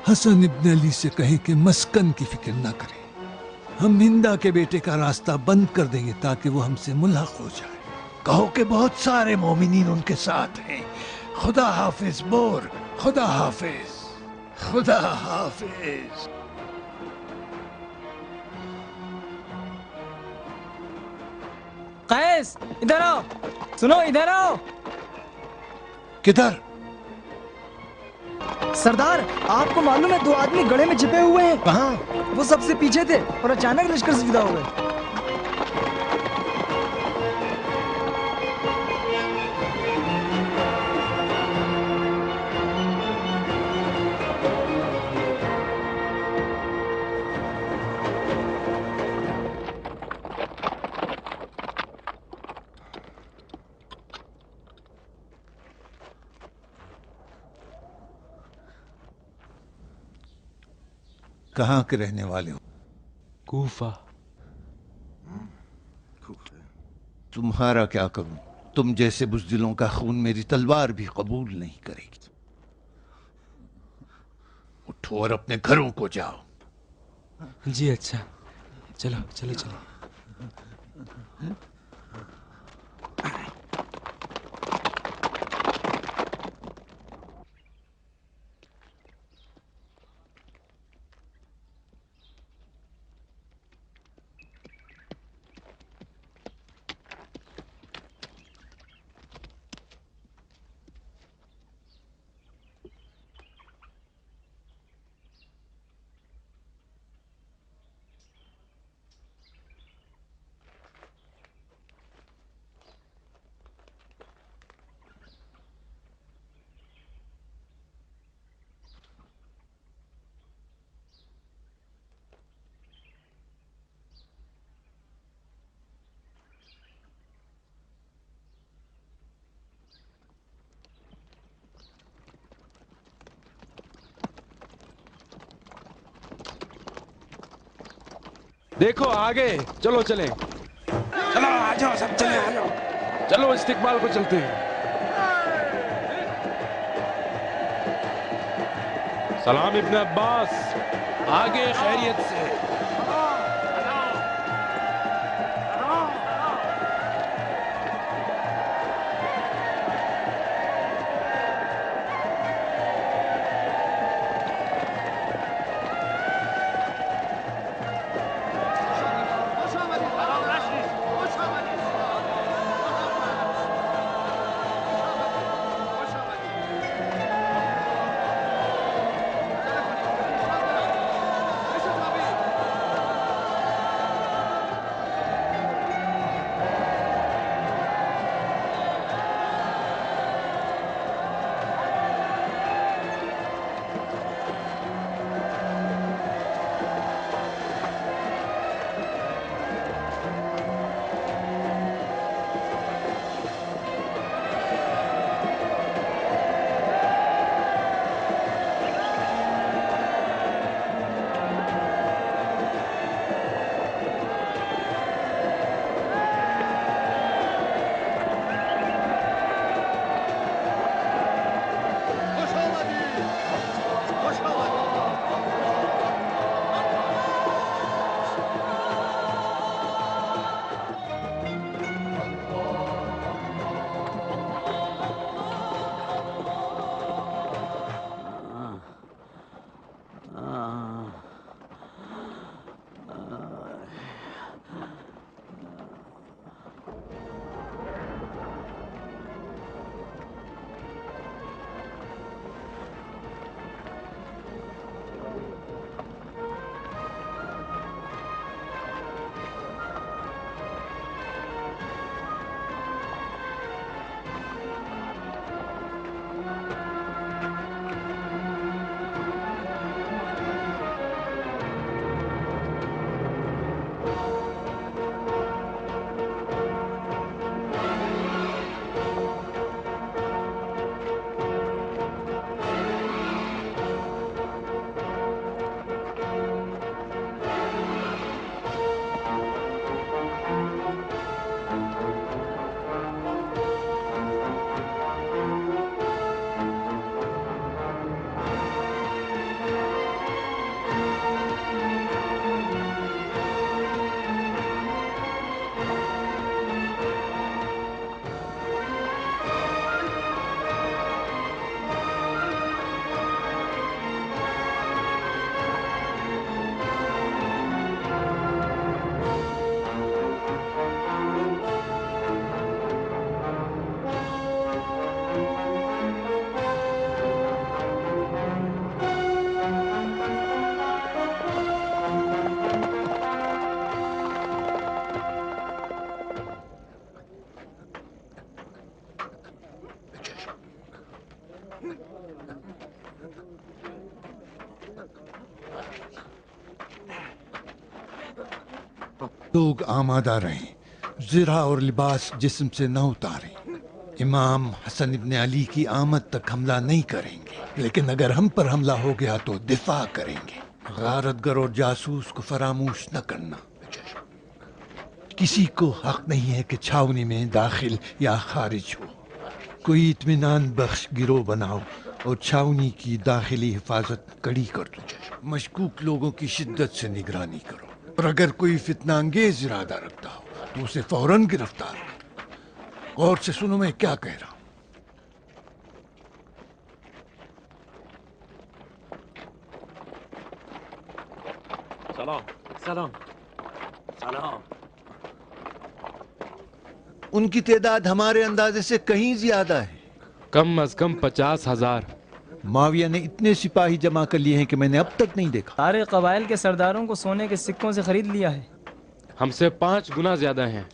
حسن ابن علی سے کہیں کہ مسکن کی فکر نہ کرے. ہم ہندا کے بیٹے کا راستہ بند کر دیں گے تاکہ وہ ہم سے ملحق ہو جائے. کہو کہ بہت سارے مومنین ان کے ساتھ ہیں. خدا حافظ بور. خدا حافظ. خدا حافظ. قیس ادھر آؤ. سنو ادھر آؤ. کدھر؟ سردار آپ کو معلوم ہے 2 آدمی گڑھے میں چھپے ہوئے ہیں. کہاں؟ وہ سب سے پیچھے تھے اور اچانک لشکر سے جدا ہوئے. کہاں کے رہنے والے ہو؟ کوفہ. تمہارا کیا کروں؟ تم جیسے بزدلوں کا خون میری تلوار بھی قبول نہیں کرے گی. اٹھو اور اپنے گھروں کو جاؤ. جی اچھا. چلو چلو چلو. دیکھو آگے. چلو چلیں. چلو آ جاؤ سب. چلے آ جاؤ. چلو استقبال کو چلتے ہیں. سلام ابن عباس. آگے خیریت سے. लोग आमादा रहें, ज़रा और लिबास जिस्म से न उतारें। इमाम हसन इब्न अली की आमद तक हमला नहीं करेंगे, लेकिन अगर हम पर हमला हो गया तो दिफा करेंगे। गारतगर और जासूस को फरामोश न करना। किसी को हक नहीं है कि छावनी में दाखिल या खारिज हो। कोई इत्मीनान बख्श गिरोह बनाओ और छावनी की दाखिली हिफाजत कड़ी कर दो। मशकूक लोगों की शिद्दत से निगरानी करो, और अगर कोई फितना अंगेज इरादा रखता हो तो उसे फौरन गिरफ्तार करो। गौर से सुनो मैं क्या कह रहा हूं। سلام سلام سلام उनकी तादाद हमारे अंदाजे से कहीं ज्यादा है। कम अज कम 50,000। माविया ने इतने सिपाही जमा कर लिए हैं कि मैंने अब तक नहीं देखा। सारे कबाइल के सरदारों को सोने के सिक्कों से खरीद लिया है। हमसे 5 गुना ज्यादा हैं।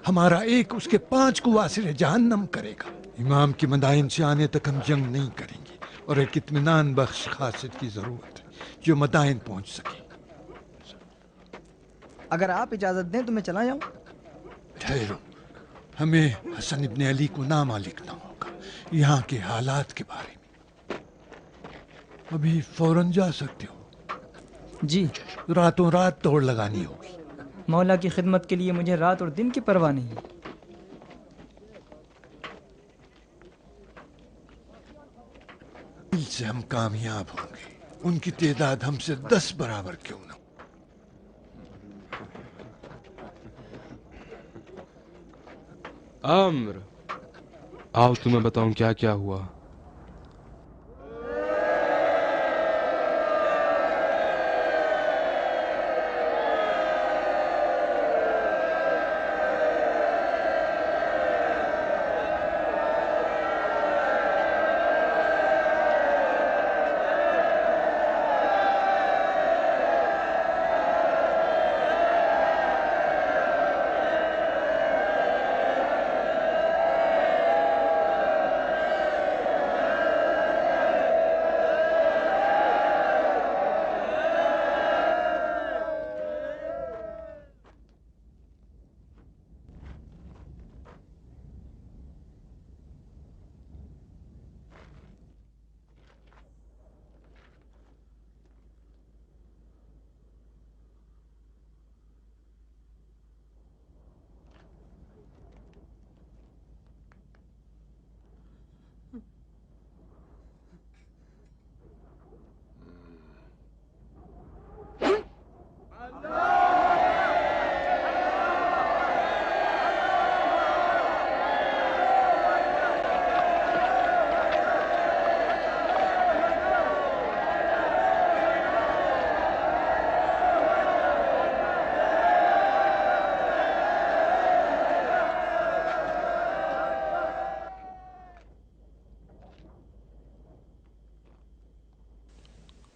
हमारा एक उसके 5 को वासिर जहन्नम करेगा। इमाम की मदाइन से आने तक हम जंग नहीं करेंगे, और एक इत्मीनान बख्श खासियत की जरूरत है जो मदाइन पहुंच सके। अगर आप इजाजत दें तो मैं चला जाऊं। ठहरो, हमें हसन इब्न अली को नामा लिखना होगा यहाँ के हालात के बारे में। अभी फौरन जा सकते हो। जी, रातों रात दौड़ लगानी होगी। मौला की खिदमत के लिए मुझे रात और दिन की परवाह नहीं है। दिल से हम कामयाब होंगे, उनकी तादाद हमसे 10 बराबर क्यों न। अम्र, आओ तुम्हें बताऊं क्या क्या हुआ।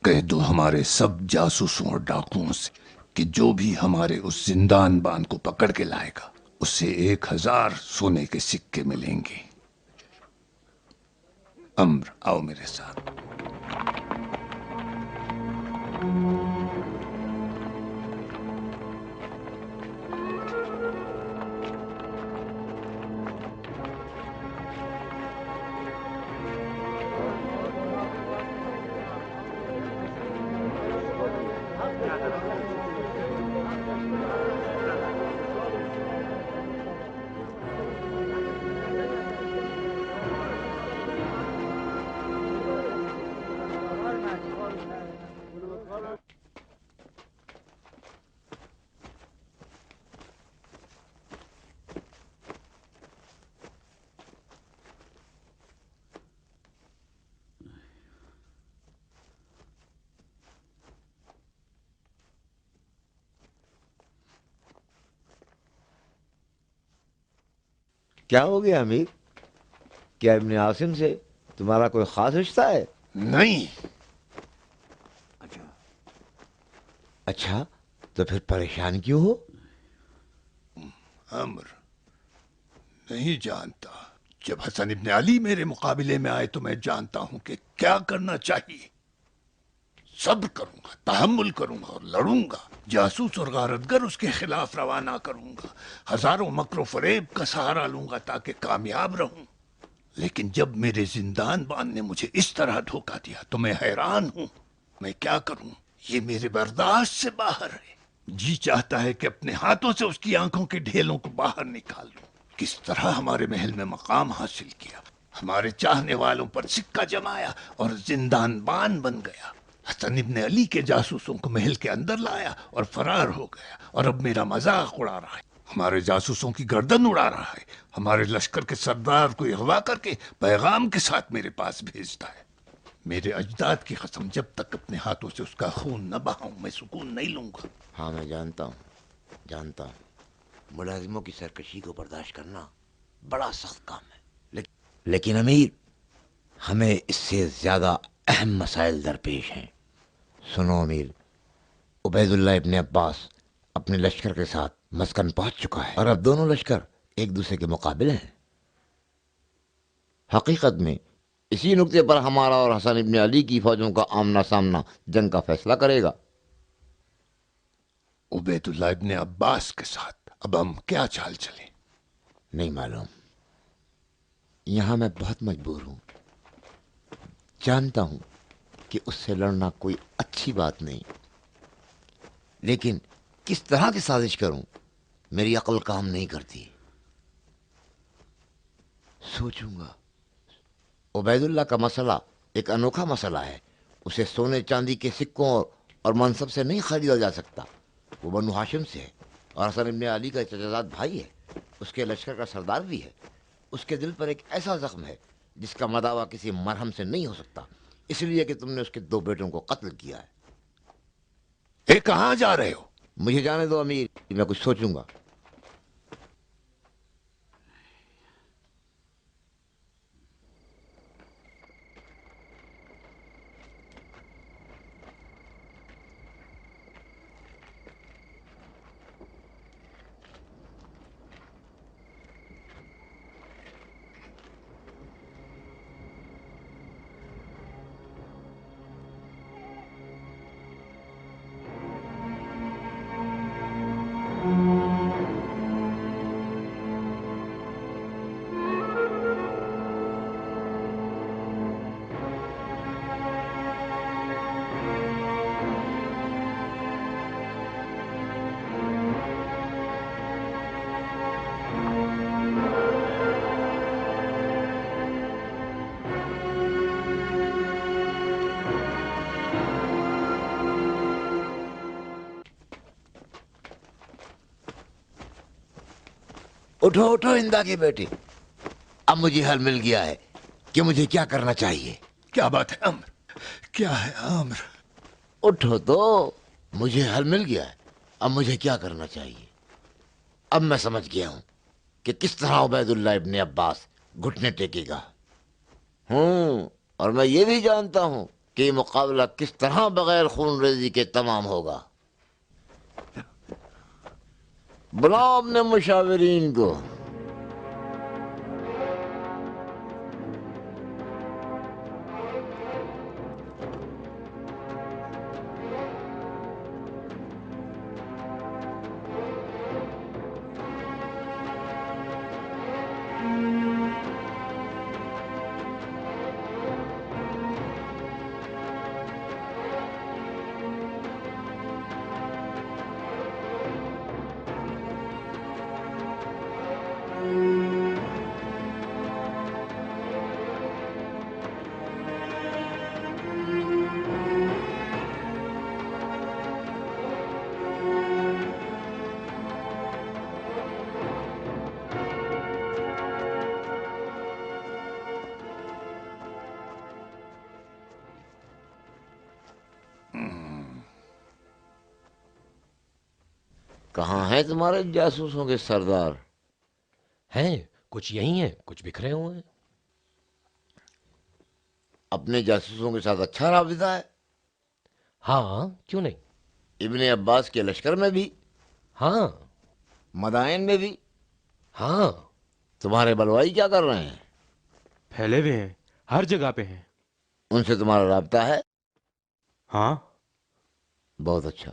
कह दो हमारे सब जासूसों और डाकुओं से कि जो भी हमारे उस जिंदान बान को पकड़ के लाएगा उसे 1000 सोने के सिक्के मिलेंगे। अम्र, आओ मेरे साथ। क्या हो गया अमीर? क्या इब्न आसिम से तुम्हारा कोई खास रिश्ता है? नहीं। अच्छा, तो फिर परेशान क्यों हो? अम्र, नहीं जानता। जब हसन इब्न अली मेरे मुकाबले में आए तो मैं जानता हूं कि क्या करना चाहिए। صبر کروں گا، تحمل کروں گا اور لڑوں گا، جاسوس اور غارتگر اس کے خلاف روانہ کروں گا، ہزاروں مکر و فریب کا سہارا لوں گا تاکہ کامیاب رہوں۔ لیکن جب میرے زندان بان نے مجھے اس طرح دھوکہ دیا تو میں حیران ہوں، میں کیا کروں؟ یہ میرے برداشت سے باہر ہے۔ جی چاہتا ہے کہ اپنے ہاتھوں سے اس کی آنکھوں کے ڈھیلوں کو باہر نکال لوں۔ کس طرح ہمارے محل میں مقام حاصل کیا، ہمارے چاہنے والوں پر سکہ جمایا اور زندان بان بن گیا۔ حسن ابن علی کے جاسوسوں کو محل کے اندر لایا اور فرار ہو گیا، اور اب میرا مذاق اڑا رہا ہے، ہمارے جاسوسوں کی گردن اڑا رہا ہے، ہمارے لشکر کے سردار کو اغوا کر کے پیغام کے ساتھ میرے پاس بھیجتا ہے۔ میرے اجداد کی قسم، جب تک اپنے ہاتھوں سے اس کا خون نہ بہاؤں میں سکون نہیں لوں گا۔ ہاں میں جانتا ہوں ملازموں کی سرکشی کو برداشت کرنا بڑا سخت کام ہے، لیکن امیر، ہمیں اس سے زیادہ اہم مسائل درپیش ہیں۔ سنو امیر، عبید اللہ ابن عباس اپنے لشکر کے ساتھ مسکن پہنچ چکا ہے، اور اب دونوں لشکر ایک دوسرے کے مقابل ہیں۔ حقیقت میں اسی نقطے پر ہمارا اور حسن ابن علی کی فوجوں کا آمنا سامنا جنگ کا فیصلہ کرے گا۔ عبید اللہ ابن عباس کے ساتھ اب ہم کیا چال چلیں؟ نہیں معلوم، یہاں میں بہت مجبور ہوں۔ جانتا ہوں کہ اس سے لڑنا کوئی اچھی بات نہیں، لیکن کس طرح کی سازش کروں میری عقل کام نہیں کرتی۔ سوچوں گا۔ عبید اللہ کا مسئلہ ایک انوکھا مسئلہ ہے، اسے سونے چاندی کے سکوں اور منصب سے نہیں خریدا جا سکتا۔ وہ بنو ہاشم سے ہے اور حسن ابن علی کا چچا بھائی ہے، اس کے لشکر کا سردار بھی ہے۔ اس کے دل پر ایک ایسا زخم ہے جس کا مداوع کسی مرہم سے نہیں ہو سکتا، اس لیے کہ تم نے اس کے 2 بیٹوں کو قتل کیا ہے۔ اے کہاں جا رہے ہو؟ مجھے جانے دو امیر، میں کچھ سوچوں گا۔ اٹھو اٹھو ہندا کے بیٹے، اب مجھے حل مل گیا ہے کہ مجھے کیا کرنا چاہیے۔ کیا بات ہے عامر؟ کیا ہے عامر؟ اٹھو تو، مجھے حل مل گیا ہے، اب مجھے کیا کرنا چاہیے۔ اب میں سمجھ گیا ہوں کہ کس طرح عبید اللہ ابن عباس گھٹنے ٹیکے گا۔ اور میں یہ بھی جانتا ہوں کہ یہ مقابلہ کس طرح بغیر خون ریزی کے تمام ہوگا۔ بلاؤ اپنے مشاورین کو۔ کہاں ہیں تمہارے جاسوسوں کے سردار؟ ہیں کچھ یہی ہیں، کچھ بکھرے ہوئے ہیں۔ اپنے جاسوسوں کے ساتھ اچھا رابطہ ہے؟ ہاں کیوں نہیں؟ ابن عباس کے لشکر میں بھی؟ ہاں مدائن میں بھی؟ ہاں تمہارے بلوائی کیا کر رہے ہیں؟ پھیلے ہوئے ہیں، ہر جگہ پہ ہیں۔ ان سے تمہارا رابطہ ہے؟ ہاں बहुत अच्छा।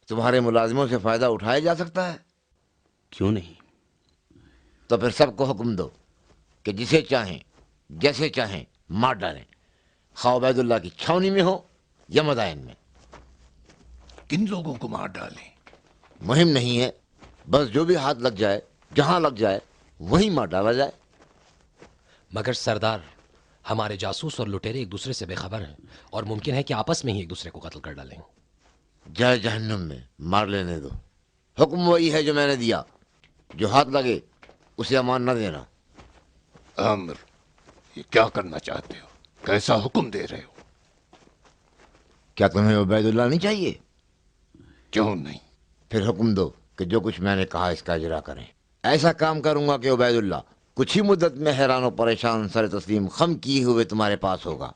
तुम्हारे मुलाजिमों से फायदा उठाया जा सकता है? क्यों नहीं? तो फिर सबको हुक्म दो कि जिसे चाहें जैसे चाहें मार डालें, खा उबैदुल्लाह की छावनी में हो या मदायन में। किन लोगों को मार डालें? मुहिम नहीं है, बस जो भी हाथ लग जाए, जहां लग जाए वहीं मार डाला जाए। मगर सरदार, हमारे जासूस और लुटेरे एक दूसरे से बेखबर हैं और मुमकिन है कि आपस में ही एक दूसरे को कत्ल कर डालें। जाए जहन्नुम में, मार लेने दो। हुक्म वही है जो मैंने दिया, जो हाथ लगे उसे अमान न देना। आमिर, ये क्या करना चाहते हो? कैसा हुक्म दे रहे हो? क्या तुम्हें उबैदुल्लाह नहीं चाहिए? क्यों नहीं? फिर हुक्म दो कि जो कुछ मैंने कहा इसका इजरा करें। ऐसा काम करूंगा कि उबैदुल्लाह कुछ ही मुद्दत में हैरान और परेशान सर तस्लीम खम किए हुए तुम्हारे पास होगा।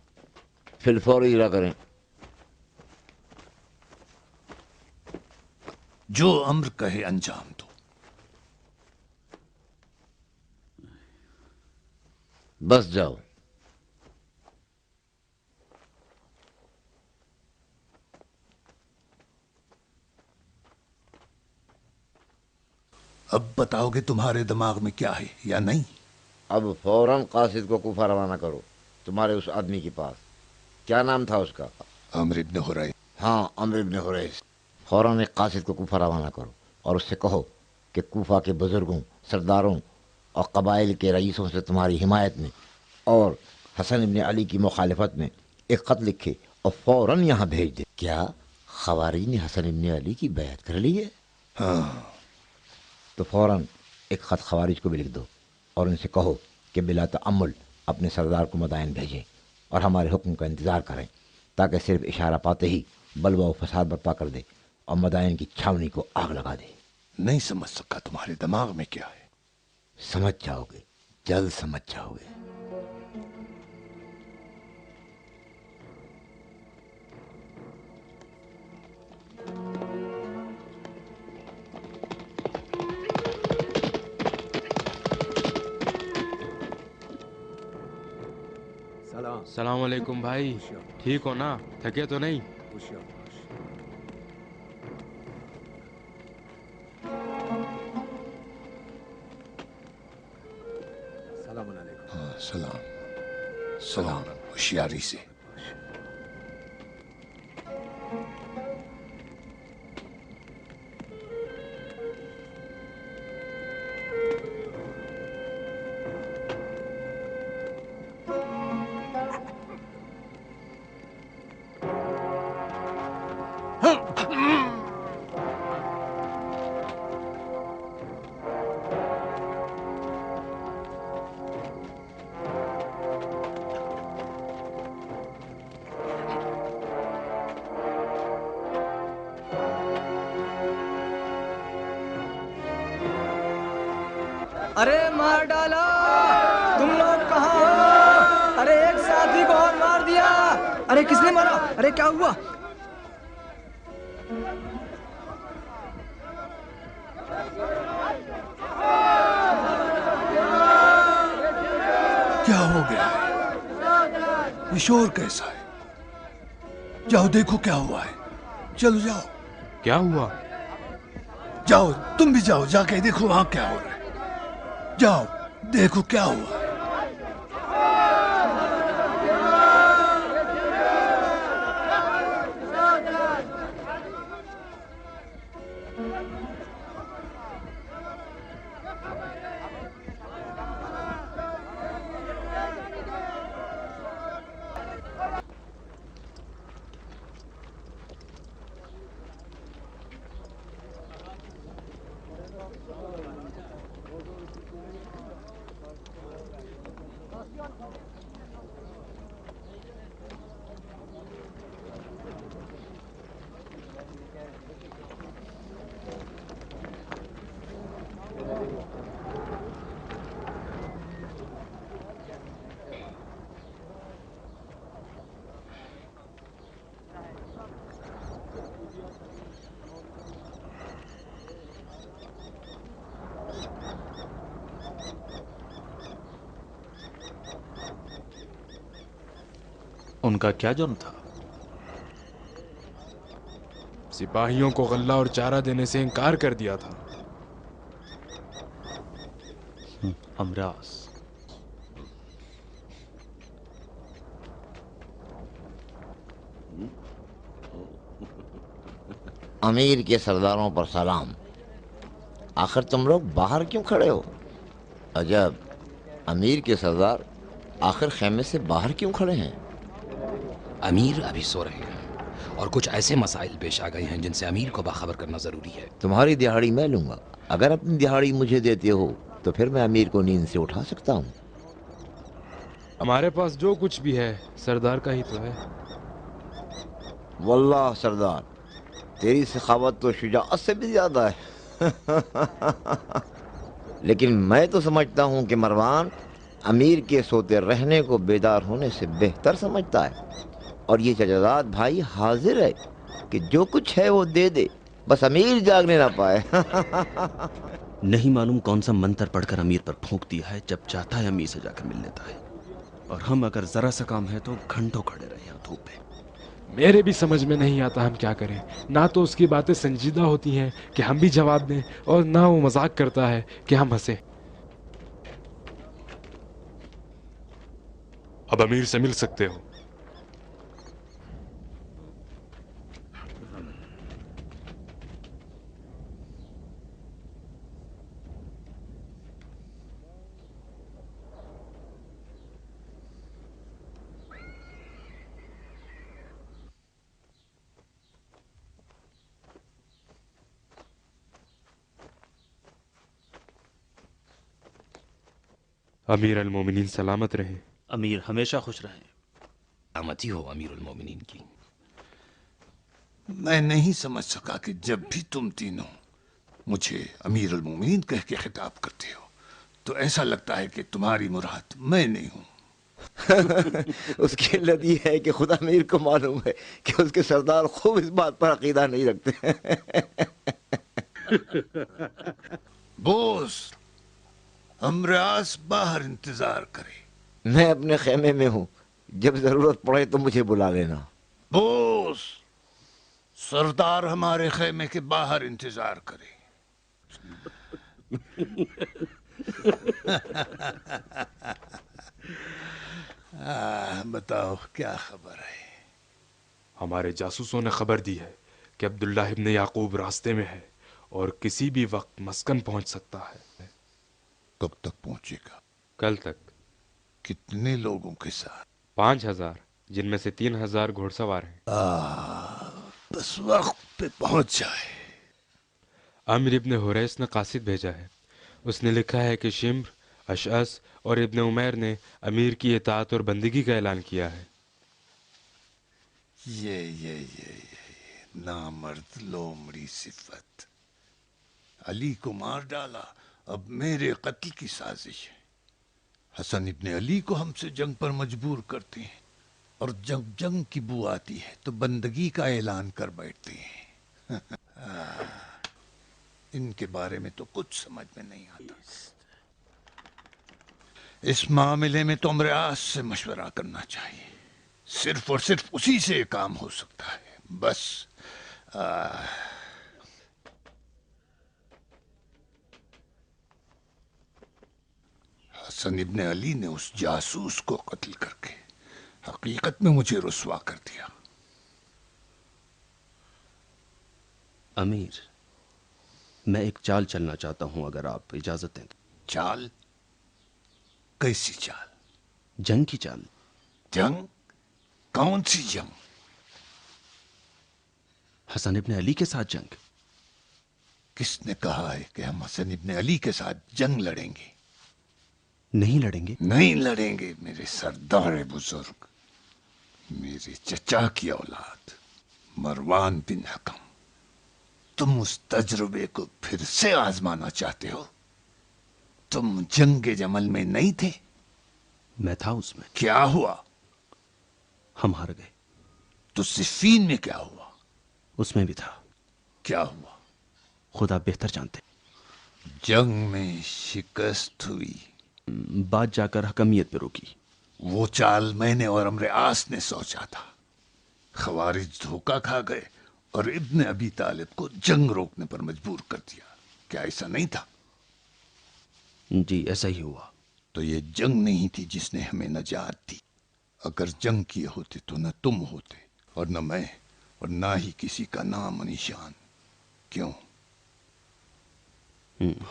फिर फौरी इजरा करें। जो अम्र कहे अंजाम दो। बस जाओ। अब बताओगे तुम्हारे दिमाग में क्या है या नहीं? अब फौरन कासिद को कूफा रवाना करो, तुम्हारे उस आदमी के पास। क्या नाम था उसका? आमिर इब्न हुरैस। हाँ, अम्र इब्न हुरैस। फौरन एक कासिद को कूफा रवाना करो और उससे कहो कि कूफा के बुजुर्गों, सरदारों और कबाइल के रईसों से तुम्हारी हिमायत में और हसन इब्न अली की मुखालिफत में एक खत लिखे और फौरन यहाँ भेज दे। क्या खवारीज ने हसन इब्न अली की बैत कर ली है? हाँ, तो फौरन एक खत खवारिज को भी लिख दो और उनसे कहो कि बिला तअम्मुल अपने सरदार को मदायन भेजें और हमारे हुक्म का इंतज़ार करें, ताकि सिर्फ इशारा पाते ही बलवा और फसाद बर्पा कर दे और मदायन की छावनी को आग लगा दे। नहीं समझ सका तुम्हारे दिमाग में क्या है। समझ जाओगे, जल्द समझ जाओगे। सलाम अलैकुम भाई, ठीक हो ना? थके तो नहीं? हाँ, सलाम सलाम, होशियारी से। अरे मार डाला! तुम लोग कहाँ हो? अरे एक साथी को और मार दिया! अरे किसने मारा? अरे क्या हुआ? क्या हो गया है? ये शोर कैसा है? जाओ देखो क्या हुआ है। चलो जाओ। क्या हुआ? जाओ, तुम भी जाओ, जाके देखो वहां क्या हो रहा है। जाओ देखो क्या हुआ है। उनका क्या जुर्म था? सिपाहियों को गल्ला और चारा देने से इनकार कर दिया था। अमरास, अमीर के सरदारों पर सलाम। आखिर तुम लोग बाहर क्यों खड़े हो? अजब, अमीर के सरदार आखिर खेमे से बाहर क्यों खड़े हैं? अमीर अभी सो रहे हैं और कुछ ऐसे मसाइल पेश आ गए हैं जिनसे अमीर को बाखबर करना जरूरी है। तुम्हारी दिहाड़ी मैं लूंगा। अगर अपनी दिहाड़ी मुझे देते हो तो फिर मैं अमीर को नींद से उठा सकता हूँ। हमारे पास जो कुछ भी है सरदार का ही तो है। वल्लाह सरदार, तेरी सखावत तो शुजाअत से भी ज्यादा है। लेकिन मैं तो समझता हूँ कि मरवान अमीर के सोते रहने को बेदार होने से बेहतर समझता है, और ये शहजाद भाई हाजिर है कि जो कुछ है वो दे दे, बस अमीर जागने ना पाए। नहीं मालूम कौन सा मंत्र पढ़कर अमीर पर फूंक दिया है, जब चाहता है अमीर से जाकर मिल लेता है। और हम अगर जरा सा काम है तो घंटों खड़े रहे हैं धूप में। मेरे भी समझ में नहीं आता हम क्या करें। ना तो उसकी बातें संजीदा होती हैं कि हम भी जवाब दें, और ना वो मजाक करता है कि हम हंसे। अब अमीर से मिल सकते हो। अमीर अल मोमिनीन सलामत रहे। अमीर हमेशा खुश रहें। सलामती हो अमीर उल मोमिनीन की। मैं नहीं समझ सका कि जब भी तुम तीनों मुझे अमीर उल मोमिनीन कह के खिताब करते हो तो ऐसा लगता है कि तुम्हारी मुराद मैं नहीं हूं। उसकी इल्लत ये है कि खुदा अमीर को मालूम है कि उसके सरदार खूब इस बात पर अकीदा नहीं रखते। बोस, अमरास बाहर इंतजार करे। मैं अपने खेमे में हूँ, जब जरूरत पड़े तो मुझे बुला लेना। बोस, सरदार हमारे खेमे के बाहर इंतजार करे। बताओ क्या खबर है? हमारे जासूसों ने खबर दी है कि अब्दुल्ला इब्न याकूब रास्ते में है और किसी भी वक्त मस्कन पहुंच सकता है। कब तक पहुंचेगा? कल तक। कितने लोगों के साथ? 5000, जिनमें से 3000 घुड़सवार हैं। बस वक्त पे पहुंच जाए। अम्र इब्न हुरैस ने कासिद भेजा है। उसने लिखा है कि शिम्र, अशअस और इब्न उमैर ने अमीर की इताअत और बंदगी का ऐलान किया है। ये नामर्द लोमड़ी सिफत। अली को मार डाला, अब मेरे कत्ल की साजिश है। हसन इब्न अली को हमसे जंग पर मजबूर करते हैं, और जब जंग की बू आती है तो बंदगी का ऐलान कर बैठते हैं। इनके बारे में तो कुछ समझ में नहीं आता। इस मामले में तो अमरास से मशवरा करना चाहिए। सिर्फ और सिर्फ उसी से काम हो सकता है। बस हसन इब्न अली ने उस जासूस को कत्ल करके हकीकत में मुझे रुस्वा कर दिया। अमीर, मैं एक चाल चलना चाहता हूं, अगर आप इजाजत दें। चाल? कैसी चाल? जंग की चाल। जंग? कौन सी जंग? हसन इब्न अली के साथ जंग। किसने कहा है कि हम हसन इब्न अली के साथ जंग लड़ेंगे? नहीं लड़ेंगे? नहीं लड़ेंगे मेरे सरदार बुजुर्ग, मेरे चचा की औलाद मरवान बिन हकम। तुम उस तजुर्बे को फिर से आजमाना चाहते हो? तुम जंग जमल में नहीं थे? मैं था उसमें। क्या हुआ? हम हार गए। तो सिफीन में क्या हुआ? उसमें भी था। क्या हुआ? खुदा बेहतर जानते। जंग में शिकस्त हुई। बात जाकर हकमियत पे रुकी। वो चाल मैंने और अमरे आस ने सोचा था। खवारिज धोखा खा गए और इब्न अबी तालिब को जंग रोकने पर मजबूर कर दिया। क्या ऐसा नहीं था? जी ऐसा ही हुआ। तो ये जंग नहीं थी जिसने हमें नजात दी। अगर जंग किए होते तो न तुम होते और न मैं और ना ही किसी का नाम निशान। क्यों?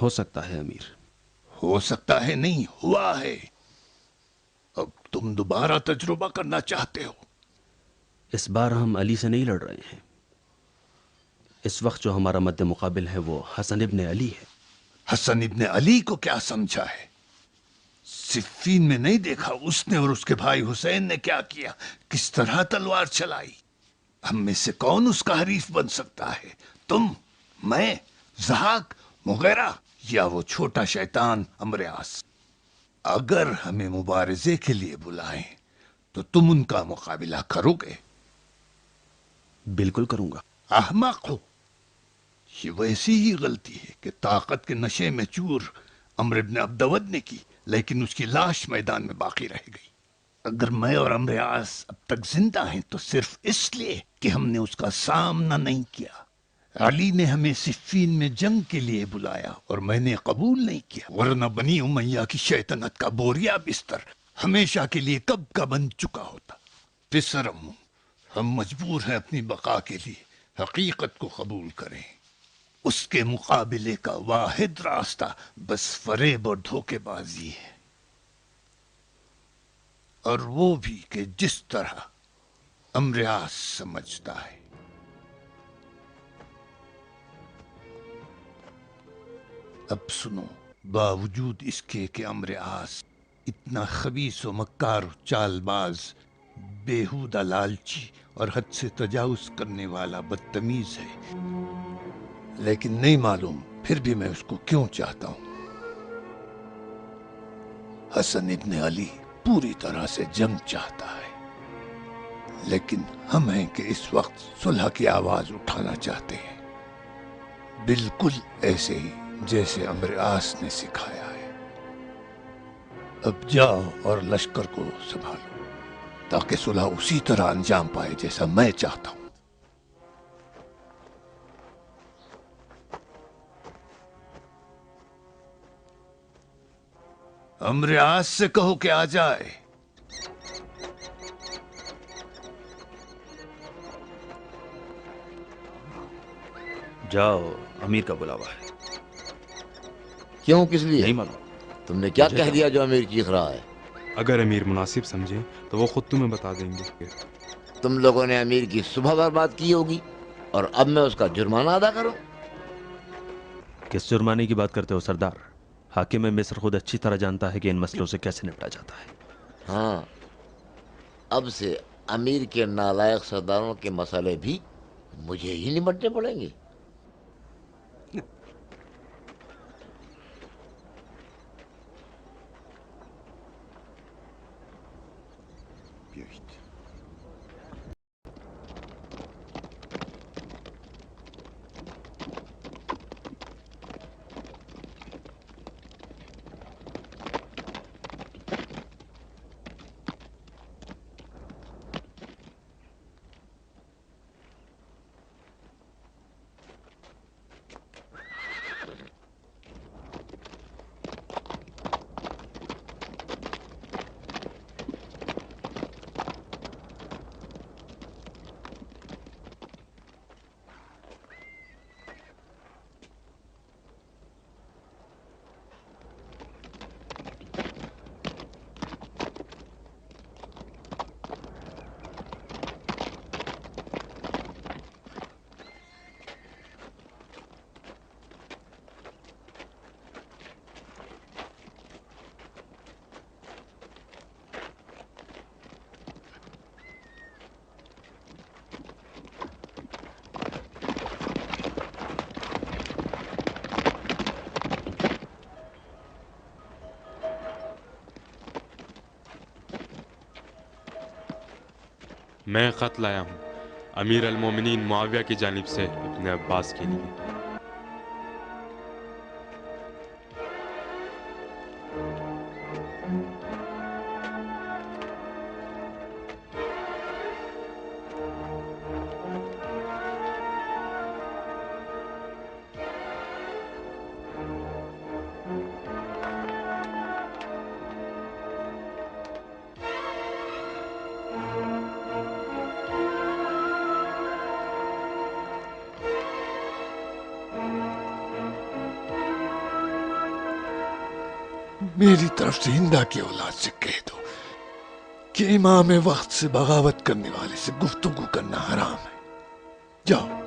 हो सकता है अमीर। हो सकता है नहीं, हुआ है। अब तुम दोबारा तजुर्बा करना चाहते हो। इस बार हम अली से नहीं लड़ रहे हैं। इस वक्त जो हमारा मद्दे मुकाबिल है वो हसन इब्न अली है। हसन इब्न अली को क्या समझा है? सिफ्फीन में नहीं देखा उसने और उसके भाई हुसैन ने क्या किया, किस तरह तलवार चलाई? हम में से कौन उसका हरीफ बन सकता है? तुम, मैं, ज़हाक, मुगैरा या वो छोटा शैतान अमरयास? अगर हमें मुबारजे के लिए बुलाएं तो तुम उनका मुकाबिला करोगे? बिल्कुल करूंगा। अहमक हो। ये वैसी ही गलती है कि ताकत के नशे में चूर अम्र इब्न अब्दवद ने की, लेकिन उसकी लाश मैदान में बाकी रह गई। अगर मैं और अम्रयास अब तक जिंदा हैं तो सिर्फ इसलिए कि हमने उसका सामना नहीं किया। अली ने हमें सिफ्फीन में जंग के लिए बुलाया और मैंने कबूल नहीं किया, वरना बनी उमैया की शैतानत का बोरिया बिस्तर हमेशा के लिए कब का बन चुका होता। पिसरम, हम मजबूर हैं अपनी बका के लिए हकीकत को कबूल करें। उसके मुकाबले का वाहिद रास्ता बस फरेब और धोखेबाजी है, और वो भी कि जिस तरह अमरयास समझता है। अब सुनो, बावजूद इसके कि अमरयास इतना खबीस व मक्कार व चालबाज, बेहुदा लालची और हद से तजावुज करने वाला बदतमीज है, लेकिन नहीं मालूम फिर भी मैं उसको क्यों चाहता हूं। हसन इब्न अली पूरी तरह से जंग चाहता है, लेकिन हम हैं कि इस वक्त सुलह की आवाज उठाना चाहते हैं, बिल्कुल ऐसे ही जैसे अमरयास ने सिखाया है। अब जाओ और लश्कर को संभालो ताकि सुलह उसी तरह अंजाम पाए जैसा मैं चाहता हूं। अमरयास से कहो कि आ जाए। जाओ, अमीर का बुलावा है। क्यों, किस लिए? नहीं मालूम। तुमने क्या मुझे कह क्या दिया जो अमीर चीख रहा है? अगर अमीर मुनासिब समझे तो वो खुद तुम्हें बता देंगे। तुम लोगों ने अमीर की सुबह बर्बाद की होगी और अब मैं उसका जुर्माना अदा करूं? किस जुर्माने की बात करते हो सरदार? हाकिम मिस्र खुद अच्छी तरह जानता है कि इन मसलों से कैसे निपटा जाता है। हाँ, अब से अमीर के नालायक सरदारों के मसले भी मुझे ही निपटने पड़ेंगे। मैं खत लाया हूँ अमीर अल मोमिनीन मुआविया की जानिब से अपने अब्बास के लिए। मेरी तरफ से हिंदा की औलाद से कह दो कि इमाम वक्त से बगावत करने वाले से गुफ्तगू करना हराम है। जाओ।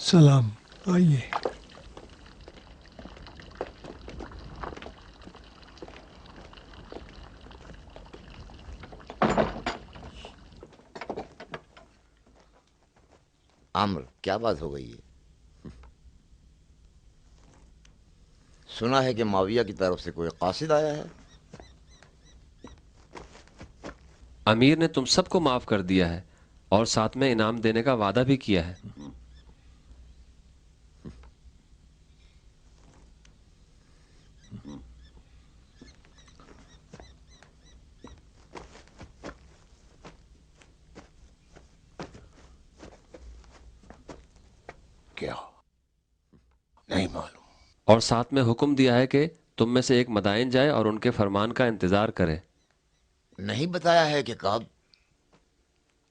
सलाम। आइए। आम्र, क्या बात हो गई है? सुना है कि माविया की तरफ से कोई कासिद आया है। अमीर ने तुम सबको माफ कर दिया है और साथ में इनाम देने का वादा भी किया है। क्या? नहीं मालूम। और साथ में हुक्म दिया है कि तुम में से एक मदाइन जाए और उनके फरमान का इंतजार करे। नहीं बताया है कि कब?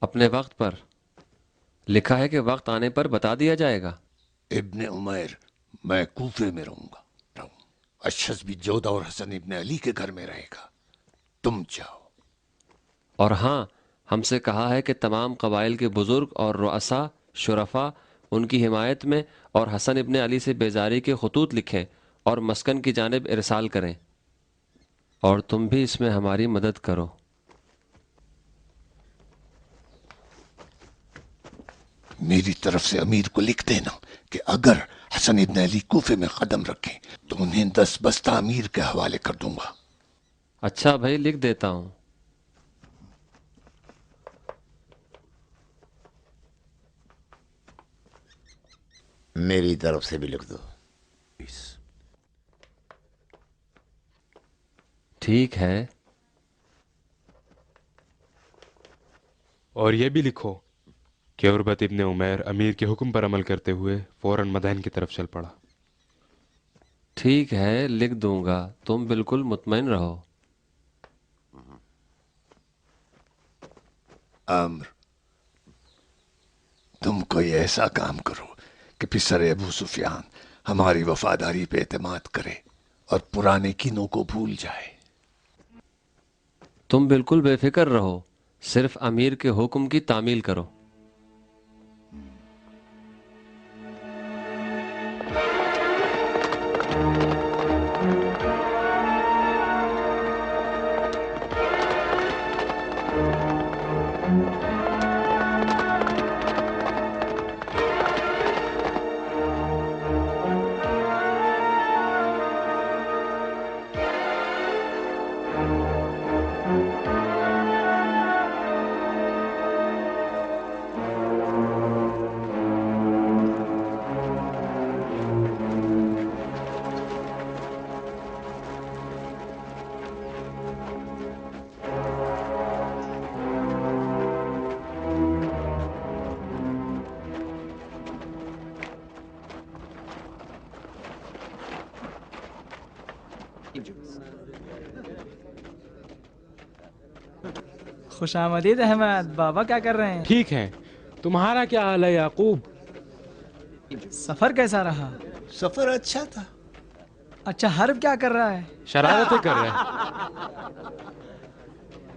अपने वक्त पर। लिखा है कि वक्त आने पर बता दिया जाएगा। इब्ने उमैर, मैं कूफे में रहूंगा। अशस भी जोधा और हसन इब्ने अली के घर में रहेगा। तुम जाओ। और हाँ, हमसे कहा है कि तमाम कबाइल के बुजुर्ग और रुअसा शुरफा उनकी हिमायत में और हसन इब्ने अली से बेजारी के खतूत लिखें और मस्कन की जानिब इरसाल करें। और तुम भी इसमें हमारी मदद करो। मेरी तरफ से अमीर को लिख देना कि अगर हसन इब्ने अली कूफे में कदम रखें तो उन्हें 10 बस्ता अमीर के हवाले कर दूंगा। अच्छा भाई, लिख देता हूं। मेरी तरफ से भी लिख दो। ठीक है। और ये भी लिखो कि उर्वत इब्ने उमैर अमीर के हुक्म पर अमल करते हुए फौरन मदाइन की तरफ चल पड़ा। ठीक है, लिख दूंगा। तुम बिल्कुल मुतमईन रहो। अम्र, तुम कोई ऐसा काम करो कि पिसर अबू सुफियान हमारी वफादारी पे एतमाद करे और पुराने कीनों को भूल जाए। तुम बिल्कुल बेफिक्र रहो, सिर्फ अमीर के हुक्म की तामील करो। खुशामदीद अहमद बाबा, क्या कर रहे हैं? ठीक है, तुम्हारा क्या हाल है याकूब? सफर कैसा रहा? सफर अच्छा था। अच्छा, हर्ब क्या कर रहा है? शरारतें कर रहे हैं।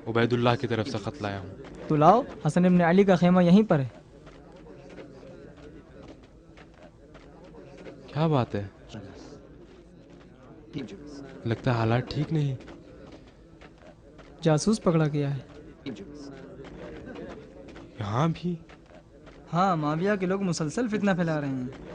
उबैदुल्लाह की तरफ से खत लाया हूँ। तो लाओ, हसन इब्ने अली का खेमा यहीं पर है। क्या बात है? लगता है हालात ठीक नहीं। जासूस पकड़ा गया है। यहाँ भी? हाँ, माविया के लोग मुसलसल फितना फैला रहे हैं।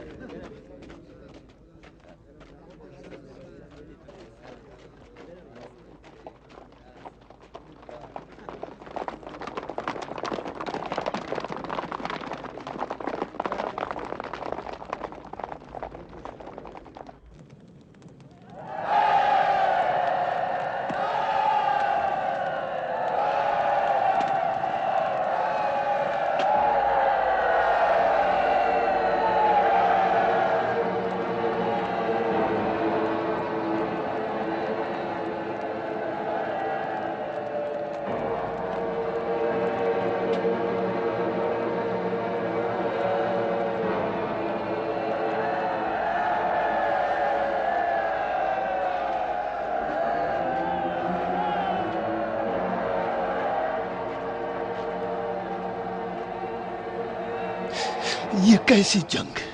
ये कैसी जंग है,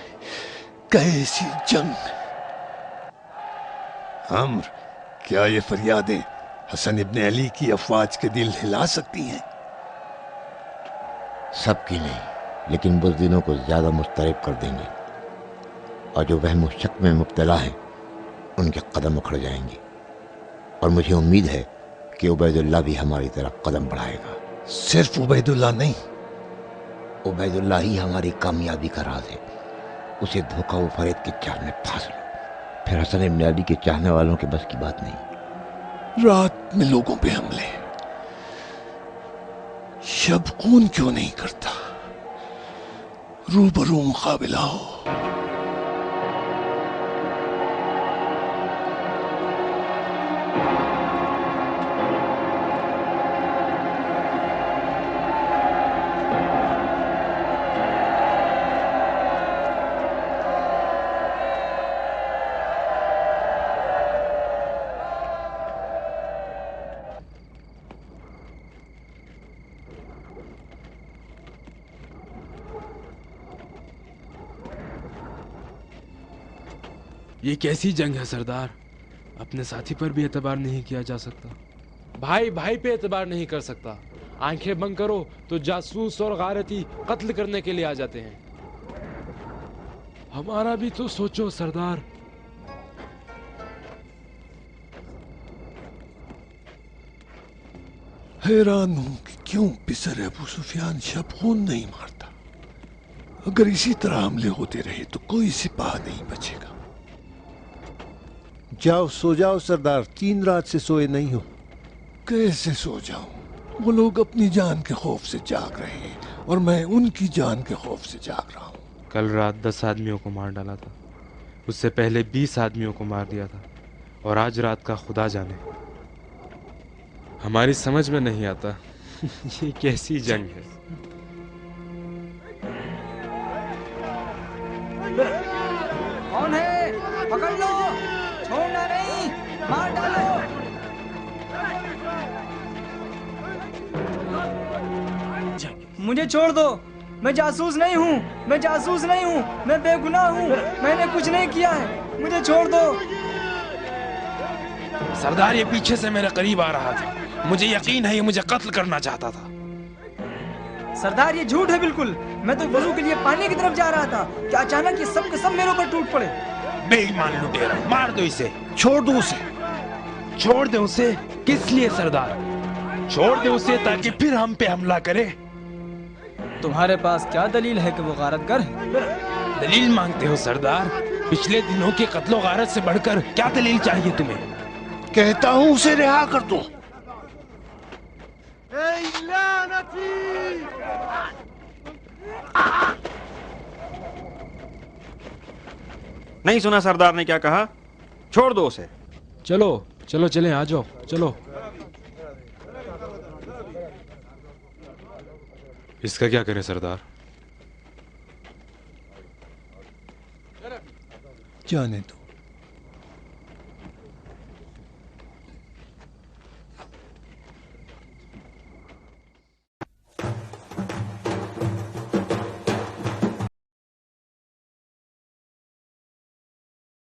कैसी जंग। अम्र, क्या ये फरियादें हसन इब्ने अली की अफवाज के दिल हिला सकती हैं? सबकी नहीं, लेकिन बुज़दिलों को ज्यादा मुस्तरब कर देंगे, और जो वहम और शक में मुब्तला हैं उनके कदम उखड़ जाएंगे। और मुझे उम्मीद है कि उबैदुल्लाह भी हमारी तरफ कदम बढ़ाएगा। सिर्फ उबैदुल्लाह नहीं, उबैदुल्लाह ही हमारी कामयाबी का राज है। उसे धोखा व फरेब के जाल में फांस लो, फिर हसन इब्ने अली के चाहने वालों के बस की बात नहीं। रात में लोगों पे हमले, शब खून क्यों नहीं करता? रूबरू मुकाबला हो। ये कैसी जंग है सरदार? अपने साथी पर भी एतबार नहीं किया जा सकता। भाई भाई पे एतबार नहीं कर सकता। आंखें बंद करो तो जासूस और गारती कत्ल करने के लिए आ जाते हैं। हमारा भी तो सोचो सरदार। हैरान हूं कि क्यों पिसर अबू सुफियान शब खून नहीं मारता। अगर इसी तरह हमले होते रहे तो कोई सिपाह नहीं बचेगा। जाओ सो जाओ सरदार, 3 रात से सोए नहीं हो। कैसे सो जाऊं? वो लोग अपनी जान के खौफ से जाग रहे हैं और मैं उनकी जान के खौफ से जाग रहा हूं। कल रात 10 आदमियों को मार डाला था, उससे पहले 20 आदमियों को मार दिया था, और आज रात का खुदा जाने। हमारी समझ में नहीं आता ये कैसी जंग है। कौन है? पकड़ लो, छोड़ना नहीं, मार डालो। मुझे छोड़ दो, मैं जासूस नहीं हूँ, मैं जासूस नहीं हूँ, मैं बेगुनाह हूँ, मैंने कुछ नहीं किया है, मुझे छोड़ दो। सरदार ये पीछे से मेरे करीब आ रहा था, मुझे यकीन है ये मुझे कत्ल करना चाहता था। सरदार ये झूठ है बिल्कुल, मैं तो वजू के लिए पानी की तरफ जा रहा था कि अचानक ये सब के सब मेरे ऊपर टूट पड़े। बेईमान लुटेरा, मार दो इसे। छोड़ दो उसे। छोड़ दे उसे? किस लिए सरदार? छोड़ दे उसे ताकि फिर हम पे हमला करे। तुम्हारे पास क्या दलील है कि वो गारतगर है? दलील मांगते हो सरदार? पिछले दिनों के कत्लो गारत से बढ़कर क्या दलील चाहिए तुम्हें? कहता हूं उसे रिहा कर दो। नहीं सुना सरदार ने क्या कहा? छोड़ दो उसे। चलो चलो चलें, आ जाओ, चलो। इसका क्या करें सरदार? जाने दो।